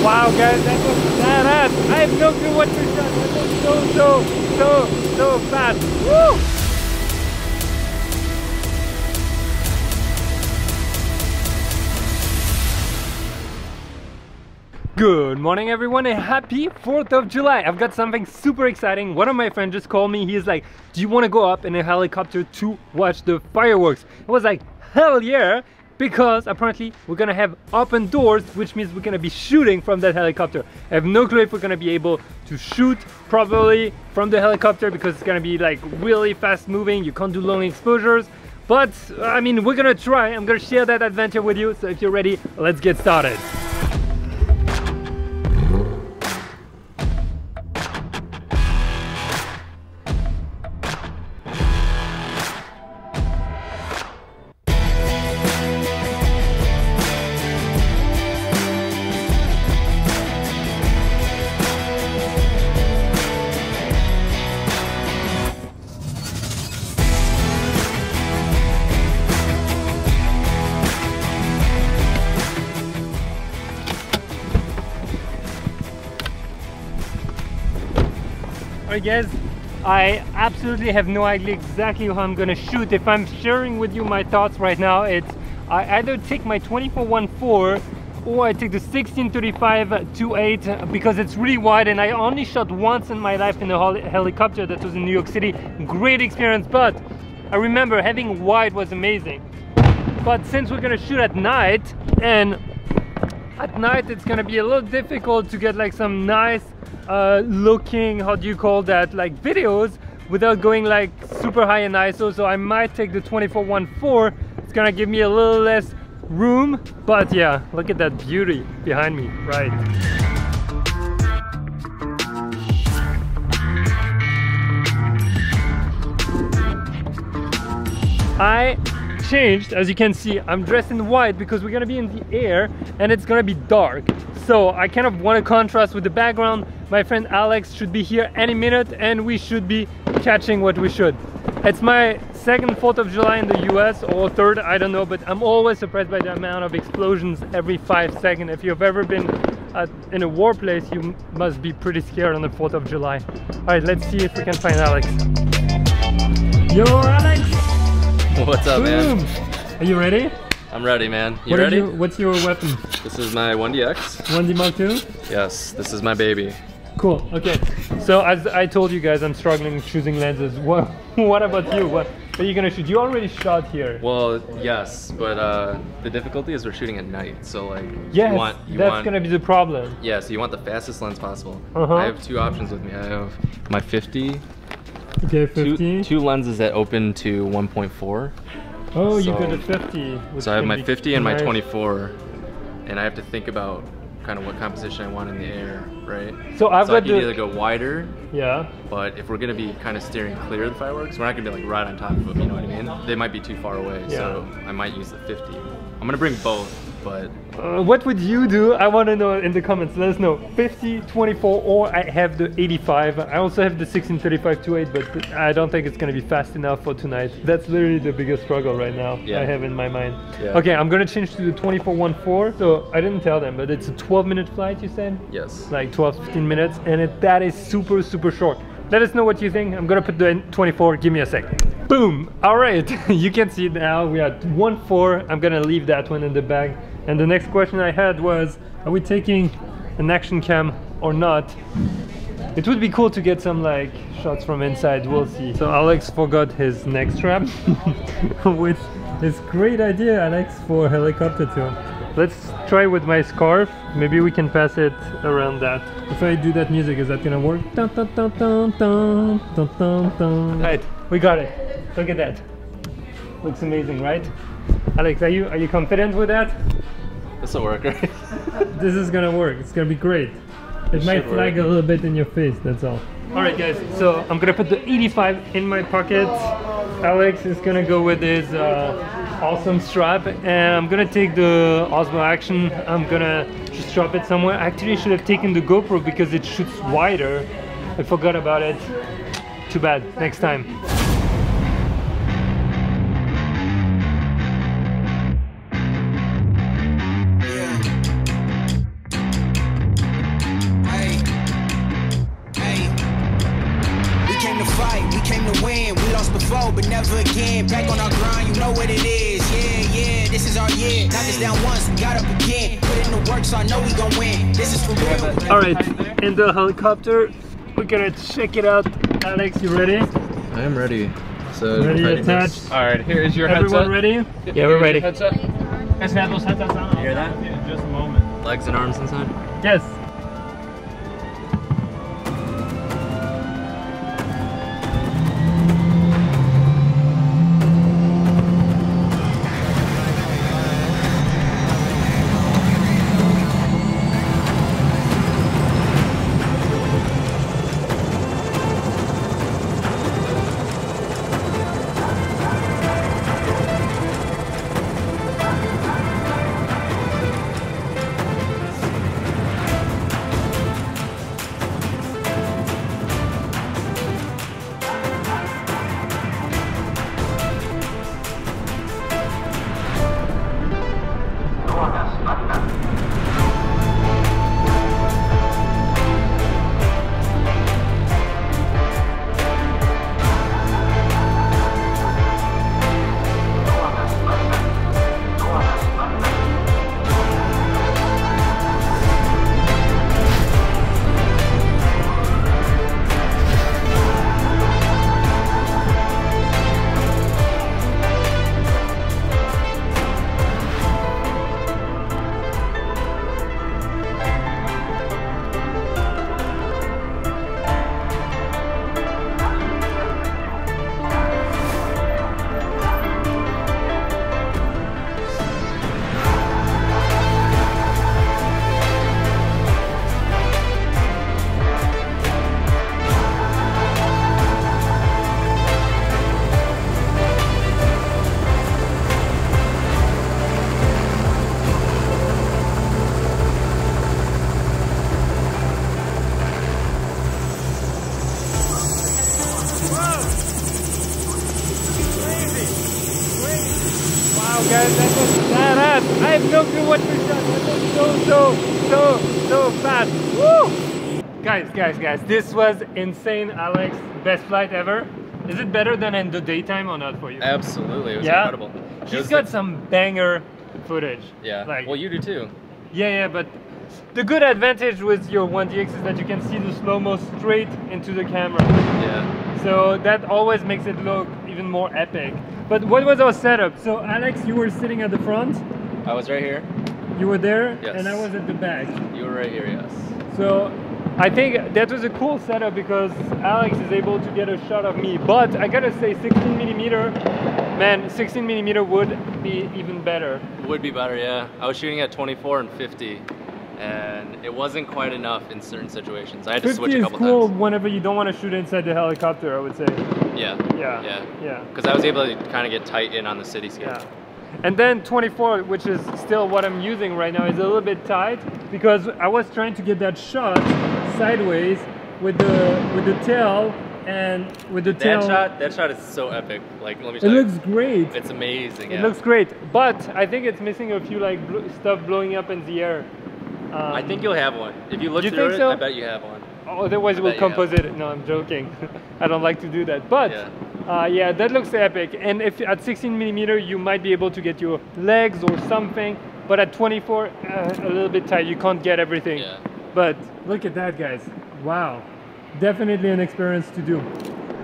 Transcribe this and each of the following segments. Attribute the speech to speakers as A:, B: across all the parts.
A: Wow, guys, that was badass. I have no clue what to shot. That was so fast. Woo! Good morning everyone and happy 4th of July. I've got something super exciting. One of my friends just called me. He's like, do you want to go up in a helicopter to watch the fireworks? I was like, hell yeah, because apparently we're gonna have open doors, which means we're gonna be shooting from that helicopter. I have no clue if we're gonna be able to shoot properly from the helicopter because it's gonna be like really fast moving. You can't do long exposures, but I mean, we're gonna try. I'm gonna share that adventure with you. So if you're ready, let's get started. Alright guys, I absolutely have no idea exactly how I'm gonna shoot. If I'm sharing with you my thoughts right now, it's I either take my 24-1.4 or I take the 16-35-2.8 because it's really wide, and I only shot once in my life in a helicopter. That was in New York City. Great experience, but I remember having wide was amazing. But since we're gonna shoot at night, and at night it's gonna be a little difficult to get like some nice looking, how do you call that, like videos without going like super high in ISO. So I might take the 24-1.4. It's gonna give me a little less room, but yeah, look at that beauty behind me, right? I changed, as you can see. I'm dressed in white because we're gonna be in the air and it's gonna be dark, so I kind of want to contrast with the background. My friend Alex should be here any minute and we should be catching what we should. It's my second 4th of July in the US, or third, I don't know, but I'm always surprised by the amount of explosions every 5 seconds. If you've ever been in a war place, you must be pretty scared on the 4th of July. Alright, let's see if we can find Alex. Yo, Alex!
B: What's up,
A: boom,
B: man?
A: Are you ready?
B: I'm ready, man. You ready?
A: What's your weapon?
B: This is my 1DX.
A: 1D Mark II?
B: Yes, this is my baby.
A: Cool, okay. So as I told you guys, I'm struggling choosing lenses. What about you? What are you gonna shoot? You already shot here.
B: Well, yes, but the difficulty is we're shooting at night. So like,
A: yes, that's gonna be the problem.
B: Yeah, so you want the fastest lens possible.
A: Uh-huh.
B: I have two options with me. I have my 50.
A: Okay, 50.
B: Two lenses that open to 1.4.
A: Oh, you got a 50.
B: So I have my 50 and my 24, and I have to think about kind of what composition I want in the air, right?
A: So I
B: can either go wider,
A: yeah,
B: but if we're gonna be kind of steering clear of the fireworks, we're not gonna be like right on top of them, you know what I mean? They might be too far away,
A: yeah.
B: So I might use the 50. I'm gonna bring both, but...
A: what would you do? I want to know in the comments. Let us know. 50, 24, or I have the 85. I also have the 16-35-2.8, but I don't think it's going to be fast enough for tonight. That's literally the biggest struggle right now. Yeah. I have in my mind. Yeah. Okay, I'm going to change to the 24-1.4. So I didn't tell them, but it's a 12-minute flight, you said?
B: Yes. Like
A: 12-15 minutes, and that is super, super short. Let us know what you think. I'm gonna put the 24, give me a sec. Boom! Alright, you can see now we are 1.4. I'm gonna leave that one in the bag. And the next question I had was, are we taking an action cam or not? It would be cool to get some like shots from inside, we'll see. So Alex forgot his neck strap, which is great idea, Alex, for helicopter tour. Let's try with my scarf. Maybe we can pass it around that. If I do that music, is that gonna work? Dun, dun, dun, dun, dun, dun, dun, dun. Right, we got it. Look at that. Looks amazing, right? Alex, are you confident with that?
B: This'll work, right?
A: This is gonna work. It's gonna be great. It might flag a little bit in your face, that's all. Alright guys, so I'm gonna put the 85 in my pocket. Alex is gonna go with his awesome strap, and I'm gonna take the Osmo Action. I'm gonna just drop it somewhere. Actually, I should have taken the GoPro because it shoots wider. I forgot about it. Too bad. Next time.
C: go, but never again. Back on our grind, you know what it is. Yeah, this is our year. Knock us down once, we got up again. Put in the work, so I know we gon' win. This is for real.
A: All right, in the helicopter, we're gonna check it out. Alex, you ready?
B: I am ready. So
A: Ready, attached.
D: All right, here is your
A: Everyone
D: headset.
A: ready?
B: Yeah, we're ready.
D: Headset.
B: You hear that?
A: In just a moment.
B: Legs and arms inside?
A: Yes. Guys, that was badass. I have no clue what we shot. That was so fast. Woo! Guys, this was insane, Alex. Best flight ever. Is it better than in the daytime or not for you?
B: Absolutely, it was
A: yeah?
B: incredible.
A: He's got some banger footage.
B: Yeah,
A: like,
B: well you do too.
A: Yeah, but the good advantage with your 1DX is that you can see the slow-mo straight into the camera.
B: Yeah.
A: So that always makes it look even more epic. But what was our setup? So Alex, you were sitting at the front.
B: I was right here.
A: You were there,
B: yes.
A: And I was at the back.
B: You were right here, yes.
A: So I think that was a cool setup because Alex is able to get a shot of me. But I gotta say 16mm, man, 16mm would be even better.
B: Would be better, yeah. I was shooting at 24 and 50. And it wasn't quite enough in certain situations. I had to switch a couple times. 50 is cool
A: whenever you don't want to shoot inside the helicopter, I would say.
B: Yeah. Because I was able to kind of get tight in on the cityscape.
A: Yeah. And then 24, which is still what I'm using right now, is a little bit tight because I was trying to get that shot sideways with the tail and with the tail.
B: That shot is so epic. Like, let me tell
A: you.
B: It
A: looks great.
B: It's amazing.
A: It looks great, but I think it's missing a few like stuff blowing up in the air.
B: I think you'll have one. If you look through it, I bet you have one.
A: Oh, otherwise we'll composite it. No, I'm joking. I don't like to do that. But yeah, that looks epic. And if at 16mm, you might be able to get your legs or something. But at 24, a little bit tight. You can't get everything.
B: Yeah.
A: But look at that, guys. Wow. Definitely an experience to do.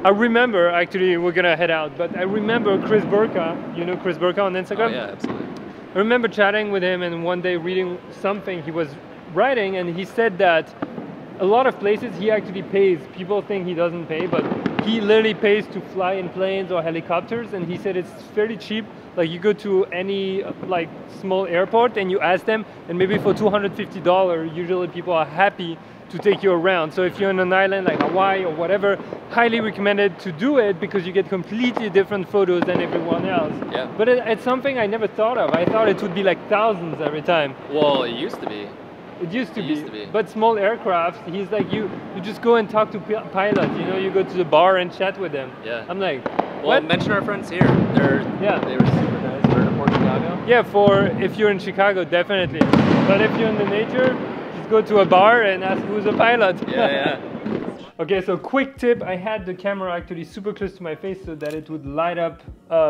A: I remember, actually, we're gonna head out, but I remember Chris Burka. You know Chris Burka on Instagram?
B: Oh, yeah, absolutely.
A: I remember chatting with him and one day reading something he was writing, and he said that a lot of places he actually pays. People think he doesn't pay, but he literally pays to fly in planes or helicopters, and he said it's fairly cheap. Like you go to any like small airport and you ask them, and maybe for $250, usually people are happy to take you around. So if you're on an island like Hawaii or whatever, highly recommended to do it because you get completely different photos than everyone else.
B: Yeah.
A: But it's something I never thought of. I thought it would be like thousands every time.
B: Well, it used to be.
A: It used to be. But small aircraft, he's like, you just go and talk to pilots, you know, you go to the bar and chat with them.
B: Yeah.
A: I'm like,
B: well,
A: what?
B: mention our friends here. They were super nice. We're in Port Chicago.
A: Yeah, for if you're in Chicago, definitely. But if you're in the nature, just go to a bar and ask who's a pilot.
B: Yeah.
A: Okay, so quick tip, I had the camera actually super close to my face so that it would light up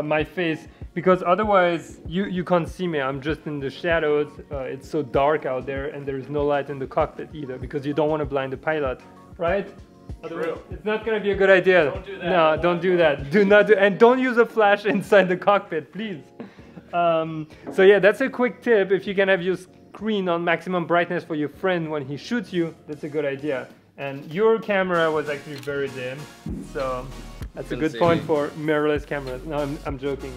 A: my face, because otherwise you can't see me. I'm just in the shadows. It's so dark out there, and there is no light in the cockpit either, because you don't want to blind the pilot, right? Otherwise, it's not going to be a good idea.
B: Don't do that.
A: No, don't do that. Do not do, and don't use a flash inside the cockpit, please. So yeah, that's a quick tip. If you can have your screen on maximum brightness for your friend when he shoots you, that's a good idea. And your camera was actually very dim, so that's a good point for mirrorless cameras. No, I'm joking.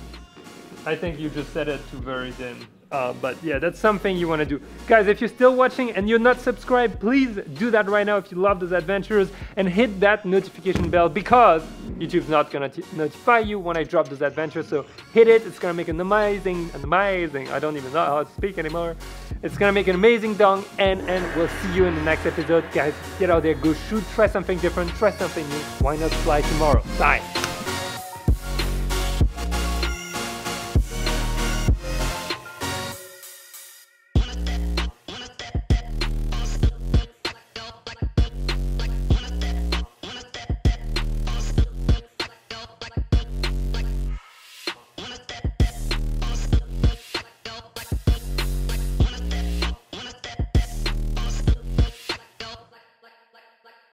A: I think you just set it to very dim. But yeah, that's something you want to do. Guys, if you're still watching and you're not subscribed, please do that right now if you love those adventures, and hit that notification bell, because YouTube's not going to notify you when I drop those adventures. So hit it. It's going to make an amazing, I don't even know how to speak anymore. It's going to make an amazing dong, and we'll see you in the next episode. Guys, get out there, go shoot, try something different, try something new. Why not fly tomorrow? Bye.